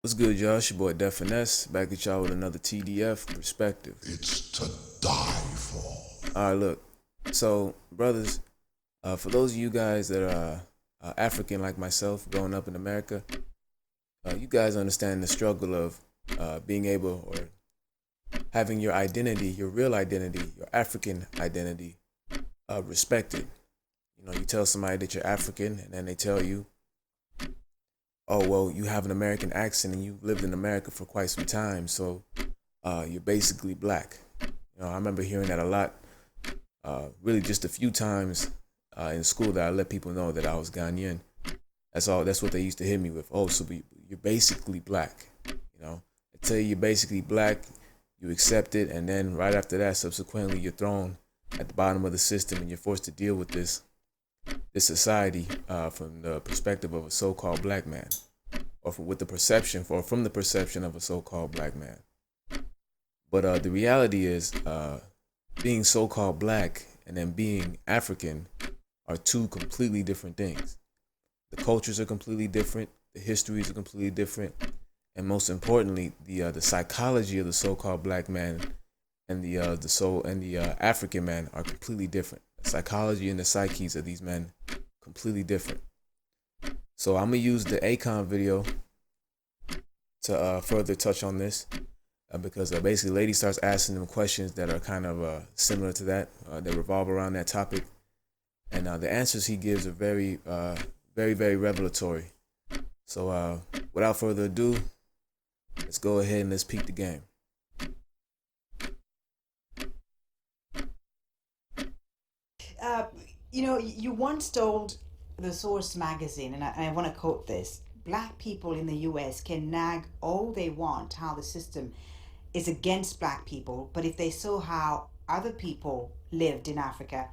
What's good, y'all? It's your boy Def Finesse, back at y'all with another TDF perspective. It's to die for. All right, look. So, brothers, for those of you guys that are African like myself, growing up in America, you guys understand the struggle of being able or having your identity, your real identity, your African identity, respected. You know, you tell somebody that you're African, and then they tell you, "Oh, well, you have an American accent, and you lived in America for quite some time, so you're basically black." You know, I remember hearing that a lot. Really, just a few times in school that I let people know that I was Ghanaian. That's all. That's what they used to hit me with. Oh, so you're basically black. You know, I tell you you're basically black. You accept it, and then right after that, subsequently, you're thrown at the bottom of the system, and you're forced to deal with this society from the perspective of a so-called black man, or from the perception of a so-called black man. But the reality is, being so-called black and then being African are two completely different things. The cultures are completely different. The histories are completely different, and most importantly, the psychology of the so-called black man and the African man are completely different. The psychology and the psyches of these men completely different. So I'm gonna use the Akon video to further touch on this because basically, lady starts asking them questions that are kind of similar to that revolve around that topic, and the answers he gives are very revelatory. So, without further ado, let's go ahead and let's peek the game. Uh, you once told the Source magazine, and I want to quote this: Black people in the US can nag all they want how the system is against black people, but if they saw how other people lived in Africa,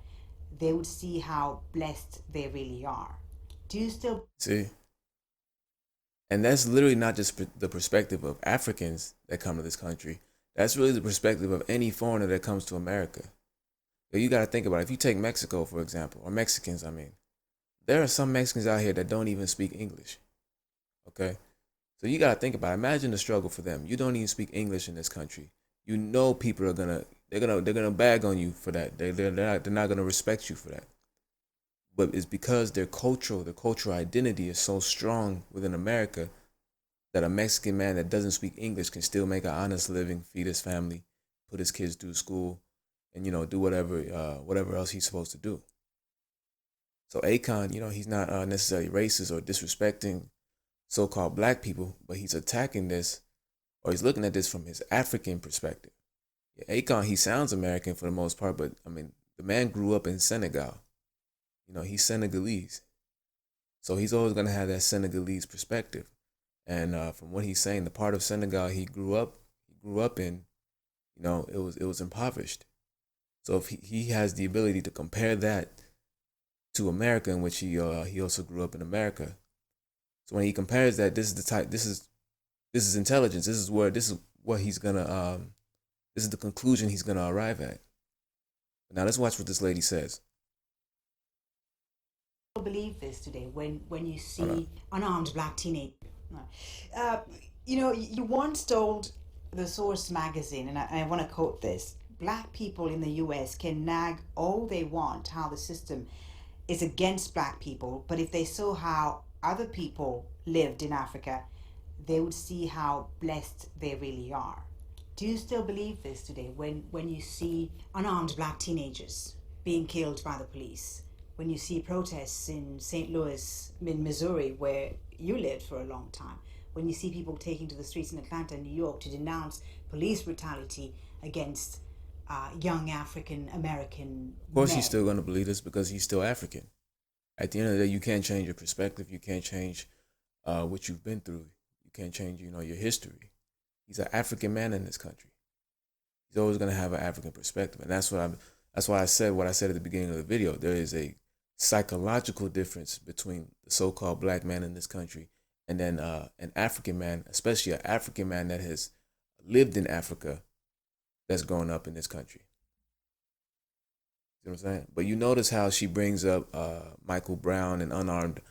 they would see how blessed they really are. Do you still See, and that's literally not just the perspective of Africans that come to this country. That's really the perspective of any foreigner that comes to America. You got to think about it. If you take Mexico, for example, or Mexicans, I mean, there are some Mexicans out here that don't even speak English. Okay, so you got to think about it. Imagine the struggle for them. You don't even speak English in this country. You know people are they're gonna bag on you for that. They're not gonna respect you for that. But it's because their cultural identity is so strong within America that a Mexican man that doesn't speak English can still make an honest living, feed his family, put his kids through school, and do whatever else he's supposed to do. So Akon, he's not necessarily racist or disrespecting so-called black people, but he's attacking this, or he's looking at this from his African perspective. Yeah, Akon, he sounds American for the most part, but I mean, the man grew up in Senegal. He's Senegalese, so he's always gonna have that Senegalese perspective. And from what he's saying, the part of Senegal he grew up in, it was impoverished. So if he has the ability to compare that to America, in which he also grew up in America. So when he compares that, this is intelligence. This is what he's gonna this is the conclusion he's gonna arrive at. Now let's watch what this lady says. believe this today when you Hold on. see unarmed black teenagers? No. Uh, you once told the Source magazine, and I want to quote this: Black people in the US can nag all they want how the system is against black people, but if they saw how other people lived in Africa, they would see how blessed they really are. Do you still believe this today when you see unarmed black teenagers being killed by the police? When you see protests in St. Louis, in Missouri, where you lived for a long time? When you see people taking to the streets in Atlanta and New York to denounce police brutality against young African American Of course, he's men? still gonna believe this because he's still African. At the end of the day, you can't change your perspective. You can't change what you've been through. You can't change, your history. He's an African man in this country. He's always gonna have an African perspective, and That's why I said what I said at the beginning of the video. There is a psychological difference between the so-called black man in this country and then an African man, especially an African man that has lived in Africa, that's grown up in this country. You know what I'm saying? But you notice how she brings up Michael Brown and unarmed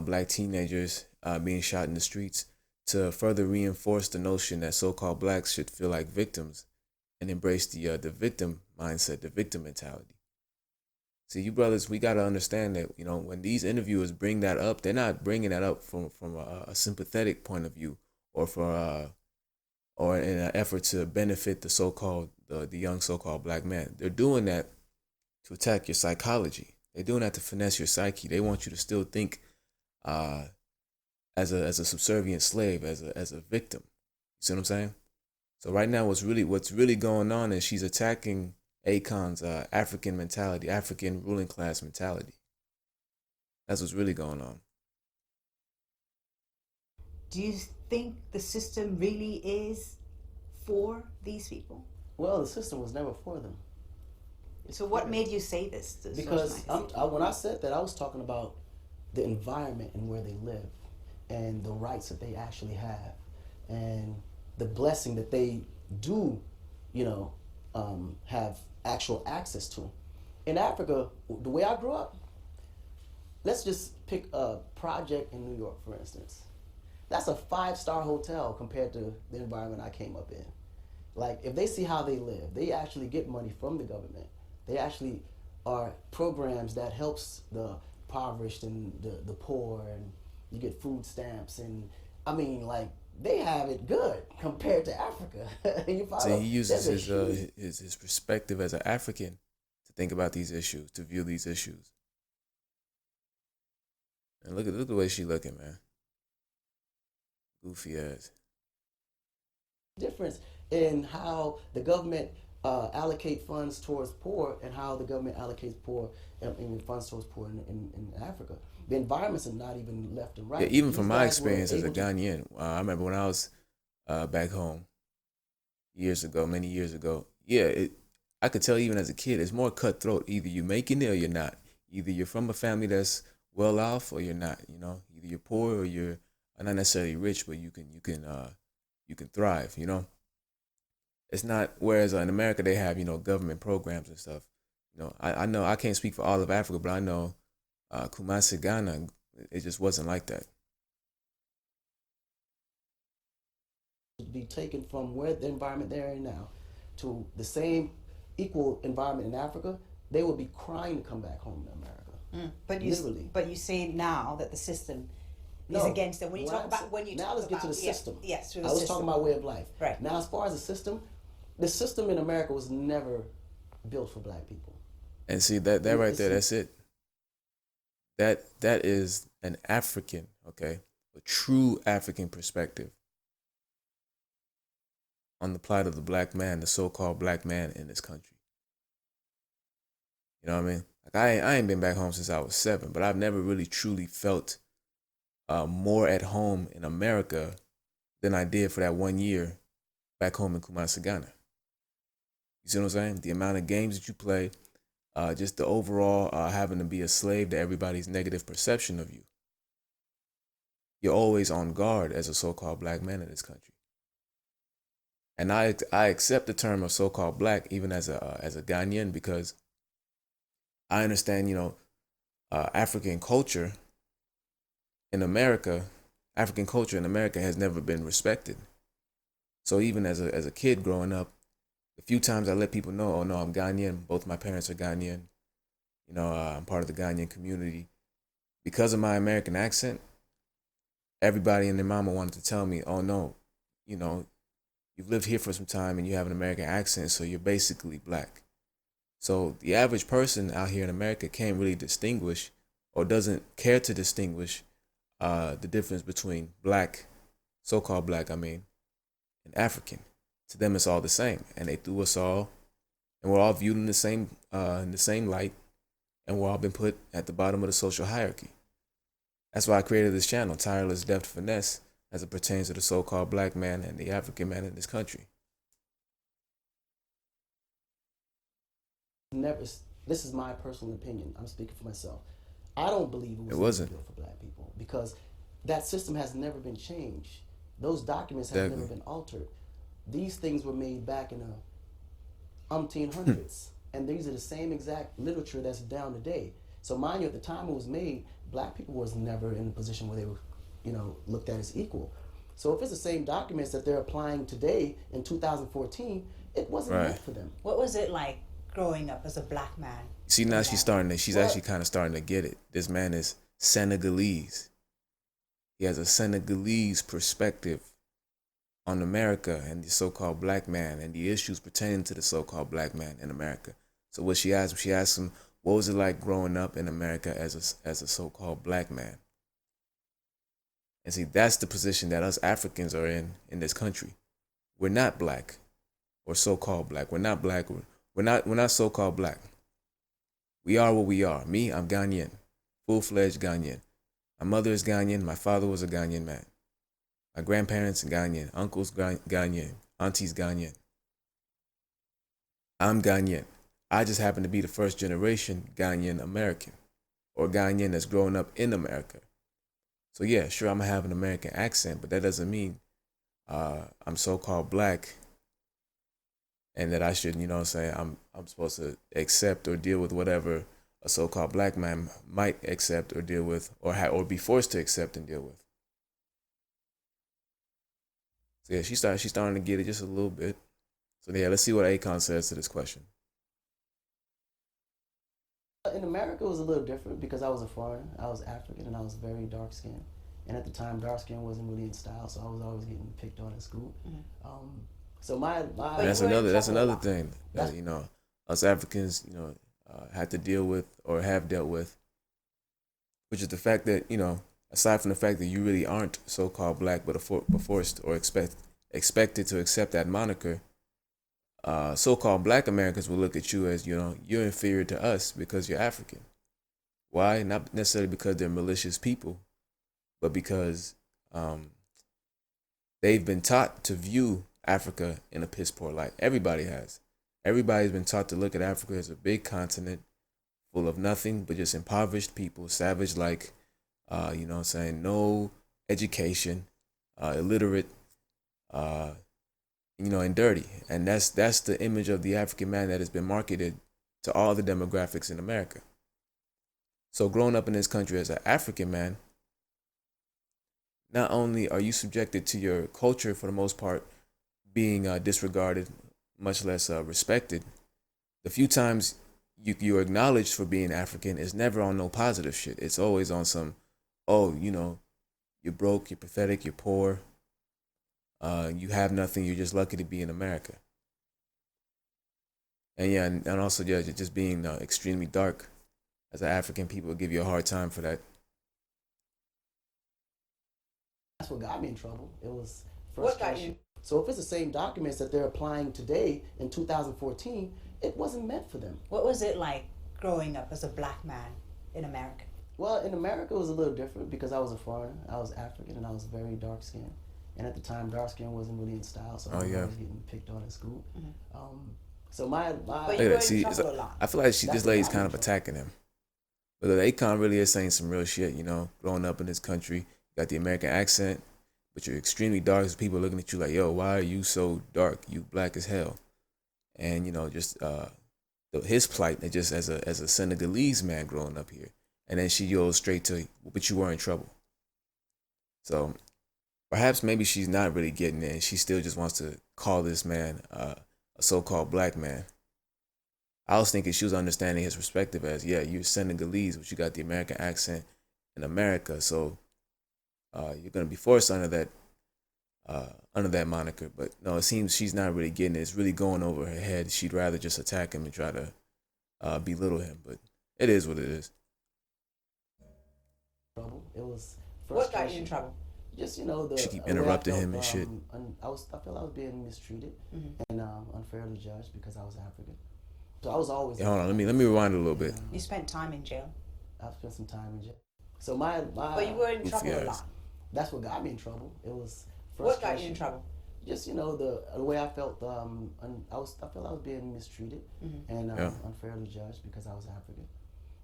black teenagers being shot in the streets. to further reinforce the notion that so-called blacks should feel like victims and embrace the victim mindset, the victim mentality. See, you brothers, we got to understand that, you know, when these interviewers bring that up, they're not bringing that up from a sympathetic point of view, or for or in an effort to benefit the so-called the young so-called black man. They're doing that to attack your psychology. They're doing that to finesse your psyche. They want you to still think uh, as a subservient slave, as a victim. You see what I'm saying? So right now, what's really going on is she's attacking Akon's African mentality, African ruling class mentality. That's what's really going on. Do you think the system really is for these people? Well, the system was never for them. So what made you say this? Because when I said that, I was talking about the environment and where they live, and the rights that they actually have, and the blessing that they do, you know, have actual access to. In Africa, the way I grew up, let's just pick a project in New York, for instance. That's a 5-star hotel compared to the environment I came up in. Like, if they see how they live, they actually get money from the government. They actually are programs that helps the impoverished and the poor, and you get food stamps, and I mean, like, they have it good compared to Africa. You follow? So he uses his perspective as an African to think about these issues, to view these issues. And look at the way she looking, man. Goofy ass. Difference in how the government allocate funds towards poor, and how the government allocates funds towards poor in Africa. The environments are not even left and right. Yeah, even from my experience as a Ghanaian, I remember when I was back home many years ago. Yeah, I could tell even as a kid, it's more cutthroat. Either you making it or you're not. Either you're from a family that's well off or you're not. You know, either you're poor or you're not necessarily rich, but you can thrive. You know, it's not. Whereas in America they have, you know, government programs and stuff. You know, I know I can't speak for all of Africa, but I know Kumasi, Ghana, it just wasn't like that. Be taken from where the environment they're in now to the same equal environment in Africa, they would be crying to come back home to America. But you say now that the system is against them. When you talk about now let's get to the system. Yes, I was talking about way of life. Right. Now, as far as the system in America was never built for black people. And see that right there, that's it. That is an African, okay, a true African perspective on the plight of the black man, the so-called black man in this country. You know what I mean? Like I ain't been back home since I was 7, but I've never really truly felt more at home in America than I did for that 1 year back home in Kumasi, Ghana. You see what I'm saying? The amount of games that you play, just the overall having to be a slave to everybody's negative perception of you. You're always on guard as a so-called black man in this country. And I accept the term of so-called black even as a Ghanaian, because I understand, you know, African culture in America has never been respected. So even as a kid growing up, the few times I let people know, oh no, I'm Ghanaian, both my parents are Ghanaian, you know, I'm part of the Ghanaian community. Because of my American accent, everybody and their mama wanted to tell me, oh no, you know, you've lived here for some time and you have an American accent, so you're basically black. So the average person out here in America can't really distinguish, or doesn't care to distinguish, the difference between black, so-called black, and African. To them, it's all the same, and they threw us all, and we're all viewed in the same light, and we're all been put at the bottom of the social hierarchy. That's why I created this channel, Tireless Depth Finesse, as it pertains to the so-called black man and the African man in this country. This is my personal opinion. I'm speaking for myself. I don't believe it wasn't built for black people, because that system has never been changed. Those documents have never been altered. These things were made back in the umpteen hundreds, and these are the same exact literature that's down today. So mind you, at the time it was made, black people was never in a position where they were, you know, looked at as equal. So if it's the same documents that they're applying today in 2014, it wasn't Right. meant for them. What was it like growing up as a black man? See, now she's starting to. She's What? actually kind of starting to get it. This man is Senegalese. He has a Senegalese perspective on America and the so-called black man and the issues pertaining to the so-called black man in America. So what she asked him, what was it like growing up in America as a so-called black man? And see, that's the position that us Africans are in this country. We're not black or so-called black. We're not black. We're not so-called black. We are what we are. Me, I'm Ghanaian, full-fledged Ghanaian. My mother is Ghanaian. My father was a Ghanaian man. My grandparents are Ghanaian. Uncles Ghanaian. Aunties Ghanaian. I'm Ghanaian. I just happen to be the first generation Ghanaian American or Ghanaian that's growing up in America. So yeah, sure, I'm gonna have an American accent, but that doesn't mean I'm so-called black and that I should, you know what I'm saying, I'm supposed to accept or deal with whatever a so-called black man might accept or deal with or be forced to accept and deal with. So yeah, she's starting to get it just a little bit. So yeah, let's see what Akon says to this question. In America, it was a little different because I was a foreigner. I was African and I was very dark skinned. And at the time, dark skin wasn't really in style, so I was always getting picked on in school. So my That's another thing that, you know, us Africans, you know, had to deal with or have dealt with, which is the fact that, you know, aside from the fact that you really aren't so-called black but are forced or expected to accept that moniker, so-called black Americans will look at you as, you know, you're inferior to us because you're African. Why? Not necessarily because they're malicious people, but because they've been taught to view Africa in a piss poor light. Everybody has. Everybody's been taught to look at Africa as a big continent full of nothing but just impoverished people, savage-like, you know what I'm saying, no education, illiterate, you know, and dirty. And that's the image of the African man that has been marketed to all the demographics in America. So growing up in this country as an African man, not only are you subjected to your culture for the most part being disregarded, much less respected, the few times you're acknowledged for being African is never on no positive shit. It's always on some, oh, you know, you're broke, you're pathetic, you're poor, you have nothing, you're just lucky to be in America. And yeah, and also just being extremely dark as an African, people give you a hard time for that. That's what got me in trouble. It was What got frustration. you? So if it's the same documents that they're applying today in 2014, it wasn't meant for them. What was it like growing up as a black man in America? Well, in America, it was a little different because I was a foreigner. I was African and I was very dark skinned. And at the time, dark skin wasn't really in style, so I was always getting picked on in school. So my But Look you at were that. See, in trouble a lot. I feel like this That's lady's what kind I'm of in attacking him. But Akon really is saying some real shit, you know, growing up in this country, you got the American accent, but you're extremely dark. So people are looking at you like, yo, why are you so dark? You black as hell. And, you know, just his plight, just as a Senegalese man growing up here. And then she goes straight to, but you were in trouble. So perhaps maybe she's not really getting it. And she still just wants to call this man a so-called black man. I was thinking she was understanding his perspective as, yeah, you're Senegalese, but you got the American accent in America. So you're going to be forced under that moniker. But no, it seems she's not really getting it. It's really going over her head. She'd rather just attack him and try to belittle him. But it is what it is. trouble. It was What frustration. got you in trouble? Just, you know, She keep the way I interrupting felt, him and shit. I felt I was being mistreated and unfairly judged because I was African. So I was always. Yeah, hold on, let me rewind a little bit. You spent time in jail. I spent some time in jail. So my But you were in trouble a yes. lot. That's what got me in trouble. It was What frustration. got you in trouble? Just, you know, the way I felt. I felt I was being mistreated and unfairly judged because I was African.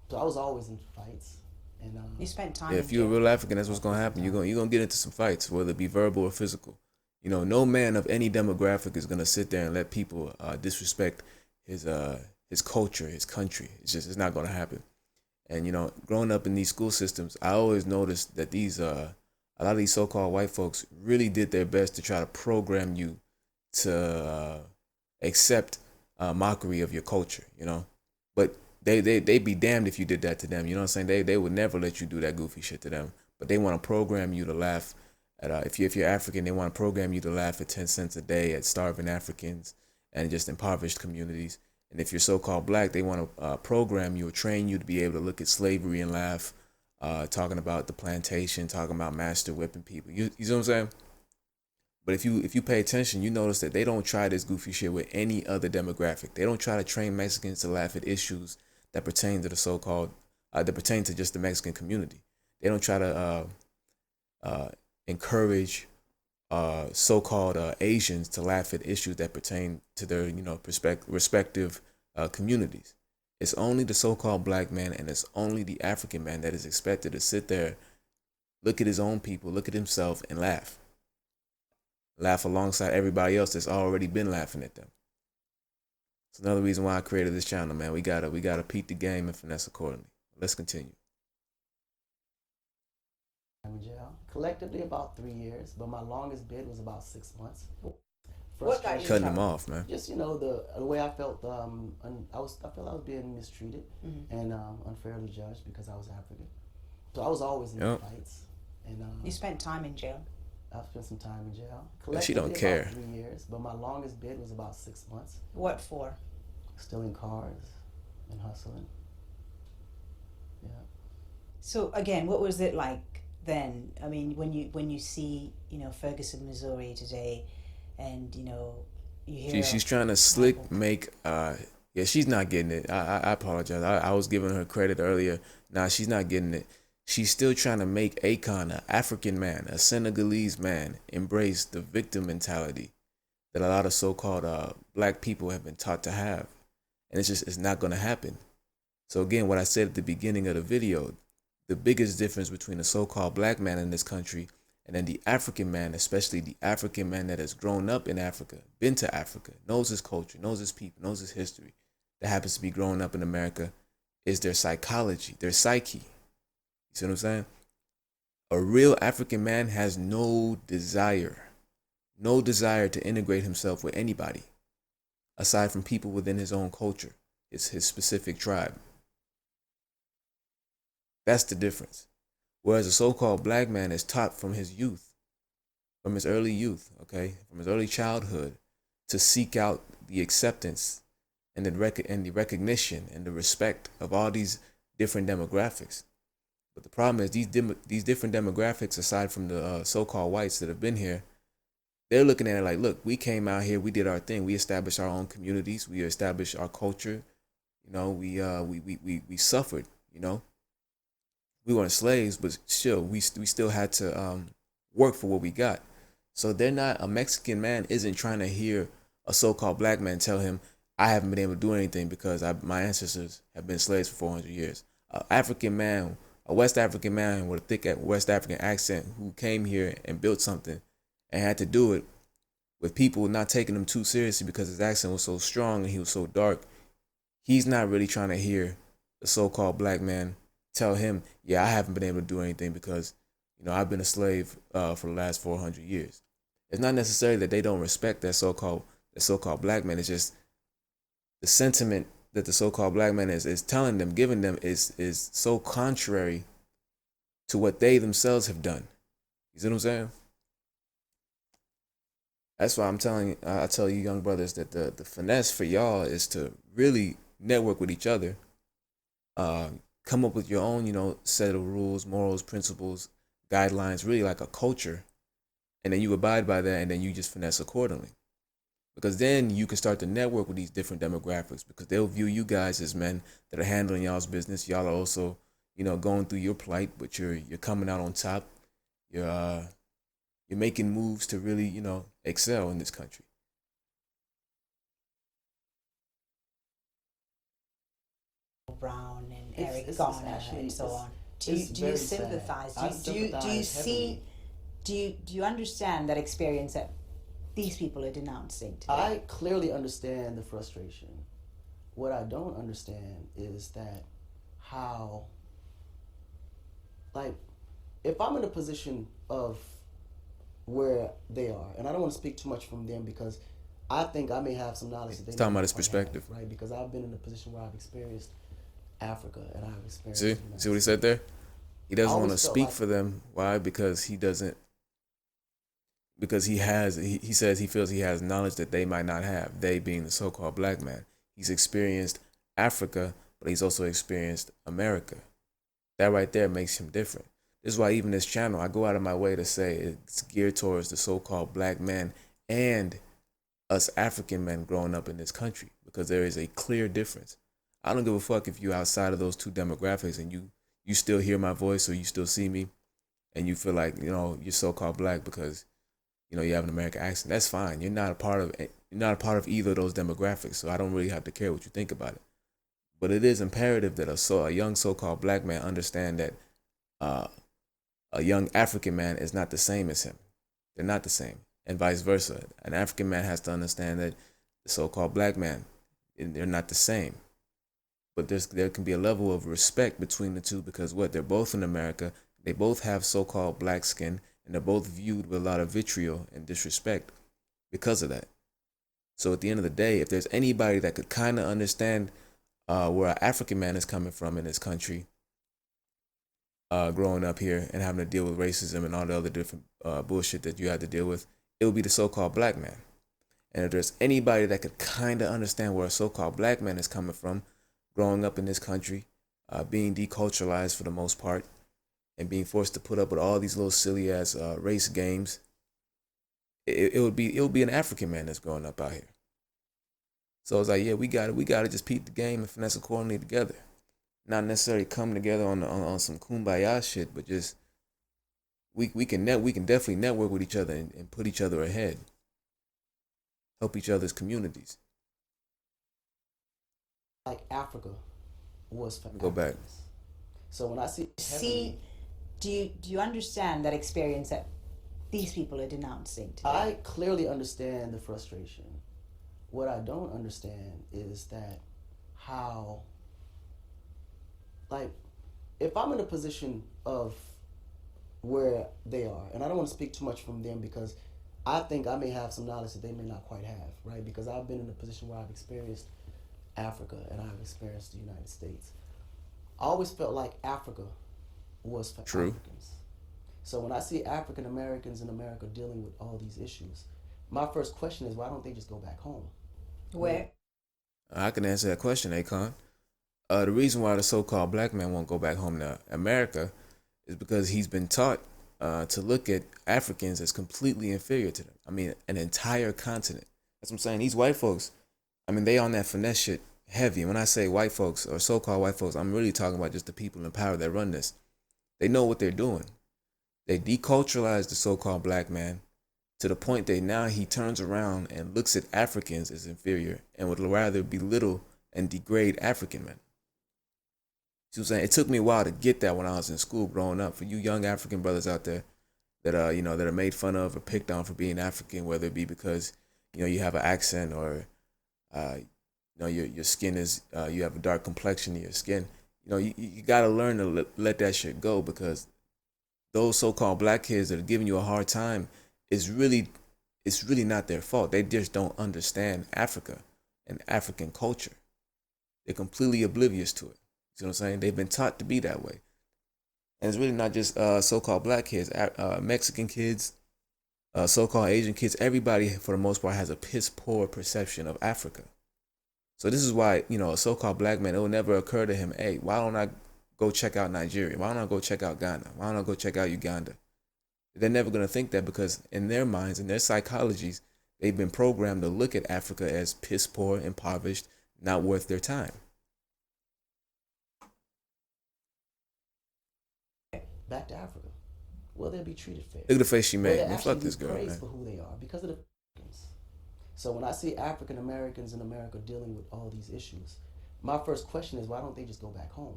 So I was always in fights. And You spent time Yeah, in if you're a jail. real African, that's what's gonna happen. You're gonna get into some fights, whether it be verbal or physical. You know, no man of any demographic is gonna sit there and let people disrespect his culture, his country. It's not gonna happen. And you know, growing up in these school systems, I always noticed that these a lot of these so-called white folks really did their best to try to program you to accept mockery of your culture, you know. But they be damned if you did that to them. You know what I'm saying? They would never let you do that goofy shit to them. But they want to program you to laugh at if you're African, they want to program you to laugh at 10 cents a day at starving Africans and just impoverished communities. And if you're so-called black, they want to program you or train you to be able to look at slavery and laugh, talking about the plantation, talking about master whipping people. You know what I'm saying? But if you pay attention, you notice that they don't try this goofy shit with any other demographic. They don't try to train Mexicans to laugh at issues that pertain to the so-called that pertain to just the Mexican community. They don't try to encourage so-called Asians to laugh at issues that pertain to their respective communities. It's only the so-called black man and it's only the African man that is expected to sit there, look at his own people, look at himself, and laugh. Laugh alongside everybody else that's already been laughing at them. It's another reason why I created this channel, man. We gotta peep the game and finesse accordingly. Let's continue. I'm in jail. Collectively about 3 years, but my longest bid was about 6 months. What got you Cutting them off, man. Just the way I felt. I felt I was being mistreated and unfairly judged because I was African. So I was always in fights. And you spent time in jail. I spent some time in jail. She don't care. About 3 years, but my longest bid was about 6 months. What for? Stealing cars and hustling. Yeah. So again, what was it like then? I mean, when you see Ferguson, Missouri today, and you hear she's trying to slick make she's not getting it. I apologize. I was giving her credit earlier. Nah, she's not getting it. She's still trying to make Akon, an African man, a Senegalese man, embrace the victim mentality that a lot of so-called black people have been taught to have. And it's not going to happen. So again, what I said at the beginning of the video, the biggest difference between a so-called black man in this country and then the African man, especially the African man that has grown up in Africa, been to Africa, knows his culture, knows his people, knows his history, that happens to be growing up in America, is their psychology, their psyche. You see what I'm saying? A real African man has no desire to integrate himself with anybody aside from people within his own culture. It's his specific tribe. That's the difference. Whereas a so-called black man is taught from his youth, from his early youth, okay, from his early childhood, to seek out the acceptance and the recognition and the respect of all these different demographics. But the problem is these different demographics, aside from the so-called whites that have been here, they're looking at it like, look, we came out here, we did our thing, we established our own communities, we established our culture, we suffered, we weren't slaves, but still, we still had to work for what we got. So a Mexican man isn't trying to hear a so-called black man tell him, I haven't been able to do anything because my ancestors have been slaves for 400 years. A West African man with a thick West African accent who came here and built something and had to do it with people not taking him too seriously because his accent was so strong and he was so dark. He's not really trying to hear the so-called black man tell him, yeah, I haven't been able to do anything because, I've been a slave for the last 400 years. It's not necessarily that they don't respect that so-called black man. It's just the sentiment that the so-called black man is telling them, giving them is so contrary to what they themselves have done. You see what I'm saying? That's why I tell you young brothers that the finesse for y'all is to really network with each other, come up with your own, set of rules, morals, principles, guidelines, really like a culture, and then you abide by that, and then you just finesse accordingly. Because then you can start to network with these different demographics because they'll view you guys as men that are handling y'all's business. Y'all are also, going through your plight, but you're coming out on top. You're making moves to really, excel in this country. Brown and Eric Garner and so on. Do you sympathize? Do you understand that experience that these people are denouncing today? I clearly understand the frustration. What I don't understand is that how, if I'm in a position of where they are, and I don't want to speak too much from them because I think I may have some knowledge that they He's may talking about not his quite perspective. have, right? Because I've been in a position where I've experienced Africa and I've experienced See, the United see what he said States. there? He I doesn't want always to felt speak like for them. Why? Because he doesn't. Because he says he feels he has knowledge that they might not have. They being the so-called black man. He's experienced Africa, but he's also experienced America. That right there makes him different. This is why even this channel, I go out of my way to say it's geared towards the so-called black man and us African men growing up in this country, because there is a clear difference. I don't give a fuck if you outside of those two demographics and you still hear my voice or you still see me and you feel like, you're so-called black because, you have an American accent. That's fine. You're not a part of either of those demographics, so I don't really have to care what you think about it. But it is imperative that a young so-called black man understand that uh, a young African man is not the same as him. They're not the same, and vice versa. An African man has to understand that the so-called black man, they're not the same. But there can be a level of respect between the two because they're both in America. They both have so-called black skin, and they're both viewed with a lot of vitriol and disrespect because of that. So at the end of the day, if there's anybody that could kind of understand where an African man is coming from in this country, growing up here and having to deal with racism and all the other different bullshit that you had to deal with, it would be the so-called black man. And if there's anybody that could kind of understand where a so-called black man is coming from, growing up in this country, being deculturalized for the most part, and being forced to put up with all these little silly ass race games, it would be an African man that's growing up out here. So it's like, yeah, we gotta just peep the game and finesse accordingly together. Not necessarily come together on some kumbaya shit, but just we can definitely network with each other and put each other ahead, help each other's communities. like Africa was for Go back. Africans. So when I see See, do you understand that experience that these people are denouncing today? I clearly understand the frustration. What I don't understand is that how, like, if I'm in a position of where they are, and I don't want to speak too much from them because I think I may have some knowledge that they may not quite have, right? Because I've been in a position where I've experienced Africa and I've experienced the United States. I always felt like Africa was for True. Africans. So when I see African Americans in America dealing with all these issues, my first question is, why don't they just go back home? Where? I can answer that question, Akon. The reason why the so-called black man won't go back home to America is because he's been taught to look at Africans as completely inferior to them. I mean, an entire continent. That's what I'm saying. These white folks, I mean, they on that finesse shit heavy. And when I say white folks or so-called white folks, I'm really talking about just the people in power that run this. They know what they're doing. They deculturalize the so-called black man to the point that now he turns around and looks at Africans as inferior and would rather belittle and degrade African men. See what I'm saying? It took me a while to get that when I was in school growing up. For you young African brothers out there that that are made fun of or picked on for being African, whether it be because you have an accent or your skin is you have a dark complexion in your skin. You got to learn to let that shit go, because those so-called black kids that are giving you a hard time, it's really not their fault. They just don't understand Africa and African culture. They're completely oblivious to it. You know what I'm saying? They've been taught to be that way. And it's really not just so-called black kids, Mexican kids, so-called Asian kids. Everybody, for the most part, has a piss-poor perception of Africa. So this is why, a so-called black man, it will never occur to him, hey, why don't I go check out Nigeria? Why don't I go check out Ghana? Why don't I go check out Uganda? They're never going to think that, because in their minds, in their psychologies, they've been programmed to look at Africa as piss-poor, impoverished, not worth their time. Back to Africa. Will they be treated fair? Look at the face she Will made. they Man, actually fuck this be girl, praised man. for who they are because of the Africans? So when I see African Americans in America dealing with all these issues, my first question is, why don't they just go back home?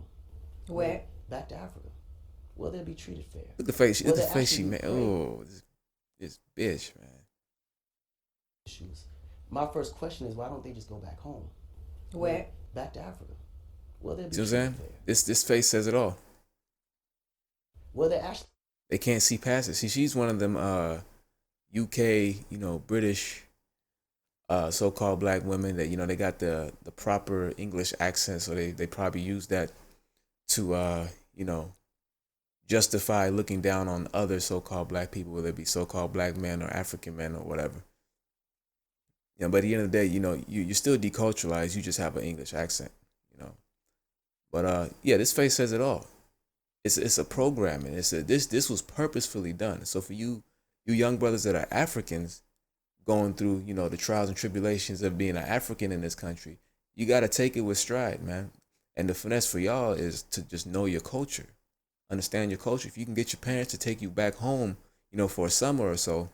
Where? Back to Africa. Will they be treated fair? Look at the face. Will Look at they the face she actually made. be Oh, this bitch, man. Issues. My first question is, why don't they just go back home? Where? Back to Africa. Will they be See what I'm treated saying? fair? This face says it all. Will they actually They can't see past it. See, she's one of them UK, British so-called black women that they got the proper English accent, so they probably use that to justify looking down on other so-called black people, whether it be so-called black men or African men or whatever. But at the end of the day, you're still deculturalized. You just have an English accent, you know. But yeah, this face says it all. It's a programming. This was purposefully done. So for you young brothers that are Africans going through, the trials and tribulations of being an African in this country, you got to take it with stride, man. And the finesse for y'all is to just know your culture, understand your culture. If you can get your parents to take you back home, for a summer or so,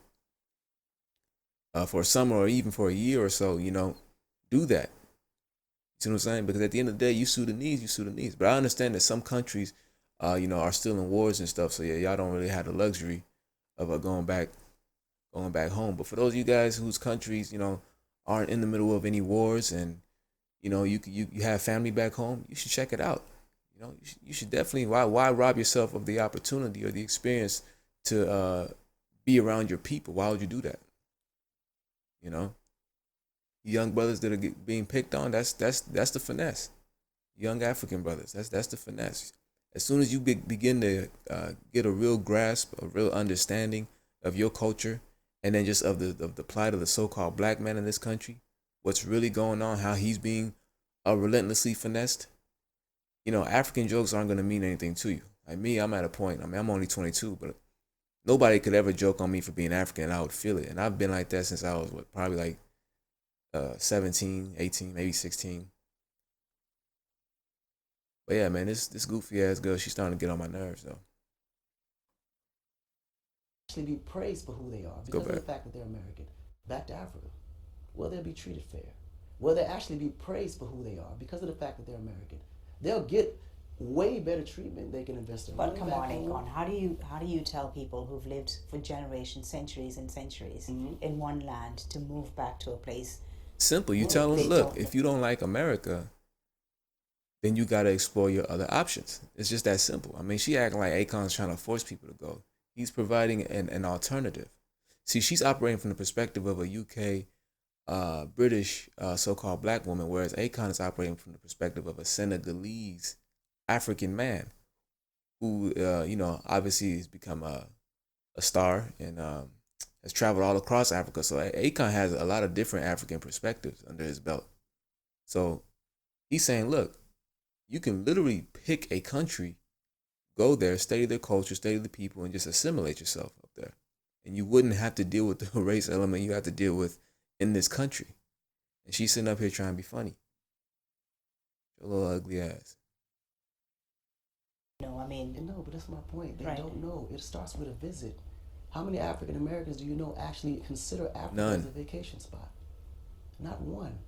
for a summer or even for a year or so, do that. You see what I'm saying? Because at the end of the day, you Sudanese. But I understand that some countries, are still in wars and stuff. So yeah, y'all don't really have the luxury of going back home. But for those of you guys whose countries, aren't in the middle of any wars and, you have family back home, you should check it out. You should definitely, why rob yourself of the opportunity or the experience to be around your people? Why would you do that? Young brothers that are being picked on, that's the finesse. Young African brothers, that's the finesse. As soon as you begin to get a real grasp, a real understanding of your culture, and then just of the plight of the so-called black man in this country, what's really going on, how he's being relentlessly finessed, African jokes aren't going to mean anything to you. Like me, I'm at a point, I'm only 22, but nobody could ever joke on me for being African and I would feel it. And I've been like that since I was, probably like 17, 18, maybe 16. But yeah, man, this goofy ass girl, she's starting to get on my nerves though. Actually be praised for who they are because of the fact that they're American. Back to Africa. Will they be treated fair? Will they actually be praised for who they are because of the fact that they're American? They'll get way better treatment. They can invest their money. But come on, Akon, how do you tell people who've lived for generations, centuries and centuries in one land to move back to a place? Simple. You tell them, look, if you don't like America, then you got to explore your other options. It's just that simple. I mean, she acting like Akon's trying to force people to go. He's providing an alternative. See, she's operating from the perspective of a UK, British, so-called black woman, whereas Akon is operating from the perspective of a Senegalese African man who, obviously has become a star and has traveled all across Africa. So Akon has a lot of different African perspectives under his belt. So he's saying, look, you can literally pick a country, go there, study their culture, study the people, and just assimilate yourself up there. And you wouldn't have to deal with the race element you have to deal with in this country. And she's sitting up here trying to be funny. Your little ugly ass. No, but that's my point. They don't know. It starts with a visit. How many African Americans do you know actually consider Africa as a vacation spot? Not one.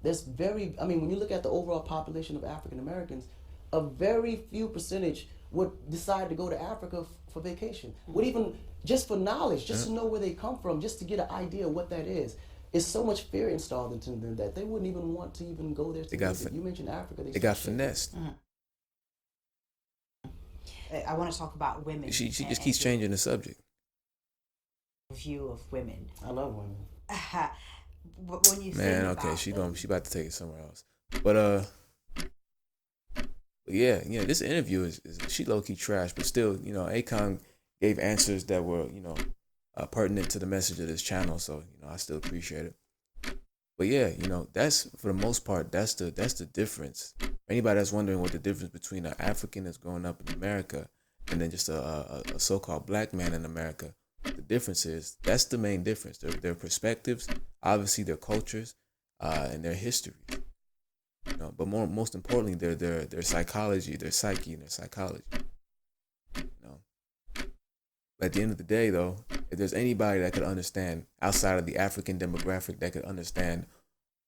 There's when you look at the overall population of African Americans, a very few percentage would decide to go to Africa for vacation. Would even, just for knowledge, just to know where they come from, just to get an idea of what that is. It's so much fear installed into them that they wouldn't even want to even go there to visit. You mentioned Africa. They got finessed. I want to talk about women. She just keeps changing the subject. View of women. I love women. But when you she about to take it somewhere else. But yeah, this interview is she low key trash, but still, Akon gave answers that were pertinent to the message of this channel, so I still appreciate it. But yeah, that's for the most part that's the difference. Anybody that's wondering what the difference between an African that's growing up in America and then just a so-called black man in America, the difference is that's the main difference. Their perspectives, obviously their cultures, and their history. But most importantly, their psychology, their psyche, and their psychology. But at the end of the day, though, if there's anybody that could understand outside of the African demographic that could understand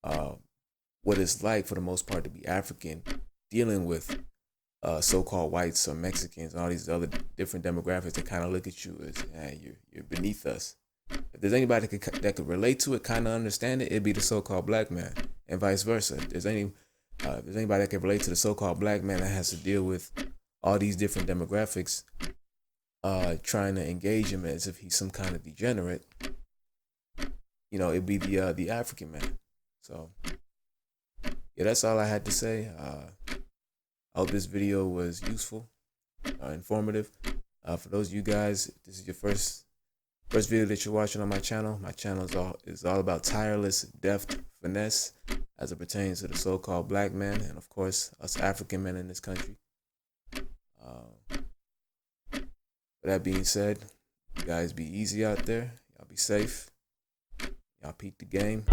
what it's like for the most part to be African, dealing with so-called whites or Mexicans and all these other different demographics that kind of look at you as you're beneath us. If there's anybody that could relate to it, kind of understand it, it'd be the so-called black man, and vice versa. If there's anybody that can relate to the so-called black man that has to deal with all these different demographics, trying to engage him as if he's some kind of degenerate, you know, it'd be the African man. So yeah, that's all I had to say. I hope this video was useful, informative. For those of you guys, this is your first video that you're watching on my channel. My channel is all about tireless, deft finesse as it pertains to the so-called black man and, of course, us African men in this country. With that being said, you guys be easy out there. Y'all be safe. Y'all peep the game.